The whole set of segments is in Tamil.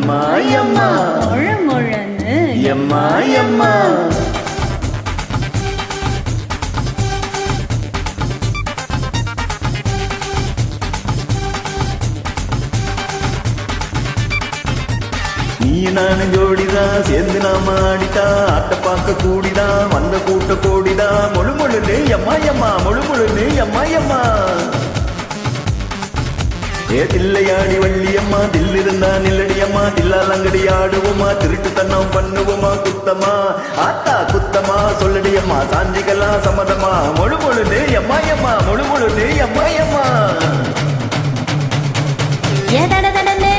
எம்மா எம்மா முழ முழன்னு எம்மா எம்மா நீ நானும் ஜோடிதான் சேர்ந்து நாம ஆடிதா ஆட்ட பார்க்க கூடிதா வந்த கூட்ட கோடிதா முழு முழுன்னு எம்மா எம்மா முழு முழுன்னு எம்மா எம்மா ஏ தில்லையாடி வள்ளியம்மா தில்லிருந்தா நில்லடியம்மா தில்லாலங்கடி ஆடுவோமா திருட்டு தன்னம் பண்ணுவோமா குத்தமா ஆத்தா குத்தமா சொல்லடியம்மா சாஞ்சிக்கலாம் சம்மதமா முழு முழுன்னு எம்மா எம்மா முழு முழுன்னு எம்மா எம்மா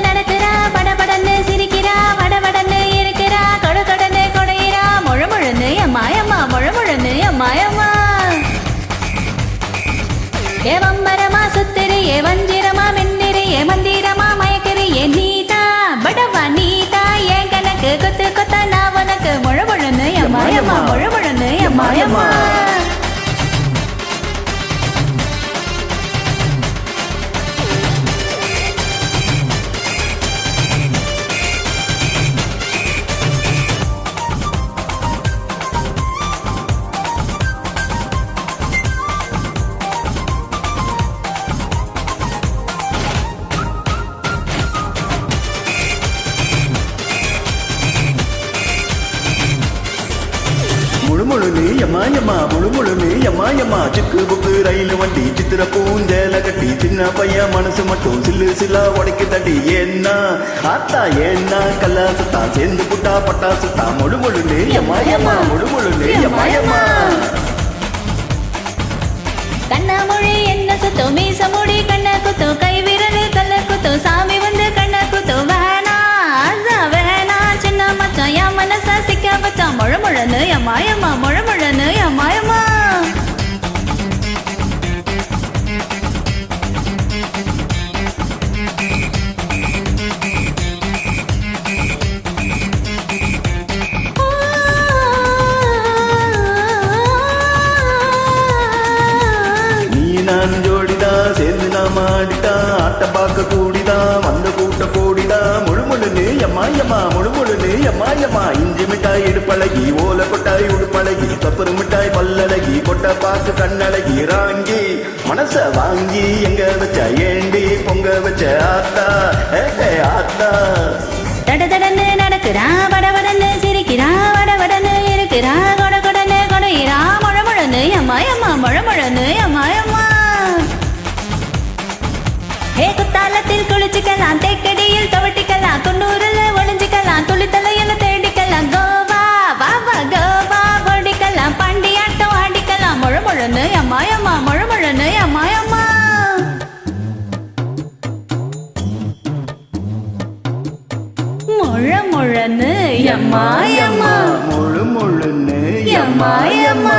நடக்கிறா படபடன்னு சிரிக்கிறா வடவடன்னு இருக்கிறா கொடகொடன்னு கொடையிறா முழு முழுன்னு எம்மாயம்மா முழு முழுன்னு எம்மாயம்மா ஏ வம்பரமா சுத்திரு ஏ வஞ்சிரமா மின்னிரு ஏ மந்திரமா மயக்கிரு ஏ நீதா படவா நீதா ஏன் கணக்கு கொத்து கொத்த நான் உனக்கு முழு முழுன்னு எம்மாயம்மா முழு முழுன்னு எம்மாயம்மா முழுமுழுன்னு எம்மா எம்மா முழுமுழுன்னு எம்மா எம்மா சிக்கு புக்கு ரயில் வண்டி சித்திர பூஞ்சேல கட்டி சின்ன பையன் மனசு மட்டும் சில்லு சில்லா உடைக்கு தட்டி ஏன்னா ஆத்தா ஏன்னா கல்லாசுத்தா சேர்ந்து புட்டா பட்டாசுத்தா முழுமுழுன்னு எம்மா எம்மா முழுமுழுன்னு எம்மா எம்மா கண்ணா மொழி என்ன சுத்தோ மீச முடி கண்ண குத்தோ கை விரல் கல்ல குத்தோ சாமி வந்து கண்ண குத்தோ வேணா வேணா சின்ன மச்சான் என் மனச சிக்க வச்சான் முழு முழன்னு எம்மாயம்மா முழு முழன்னு எம்மாயம்மா நான் ஜோடிதா சேர்ந்து நாம ஆடிதா ஆட்ட பார்க்க கூடிதா வந்த கூட்ட கோடிதா முழு முழுன்னு எம்மா எம்மா முழு முழுன்னு எம்மா எம்மா இஞ்சி மிட்டாய் இடுப்பழகி ஓலை கொட்டாய் உடுப்பழகி கப்பரு மிட்டாய் பல்லழகி கொட்டை பார்த்து கண்ணழகி ராங்கி மனச வாங்கி எங்க வச்ச ஏண்டி பொங்க வச்ச ஆத்தா ஆத்தா தடதடன்னு நடக்கிறா வடவடன்னு சிரிக்கிறா வடவடன்னு இருக்கிறா கொட கொடன்னு கொடையிறா முழ முழன்னு எம்மாயம்மா முழ முழன்னு எம்மாயம்மா ஹே குத்தாலத்தில் குளிச்சுக்கலாம் தேக்கடியில் துவட்டிக்கலாம் தொண்ணூறுல ஒளிஞ்சிக்கலாம் துளித்தலையில தேடிக்கலாம் கோவா வாவா கோவா ஓடிக்கலாம் பாண்டியாட்டம் ஆடிக்கலாம் முழு முழுன்னு எம்மாயம்மா முழு முழுன்னு எம்மாயம்மா முழ முழன்னு எம்மாயம்மா முழு முழுன்னு எம்மாயம்மா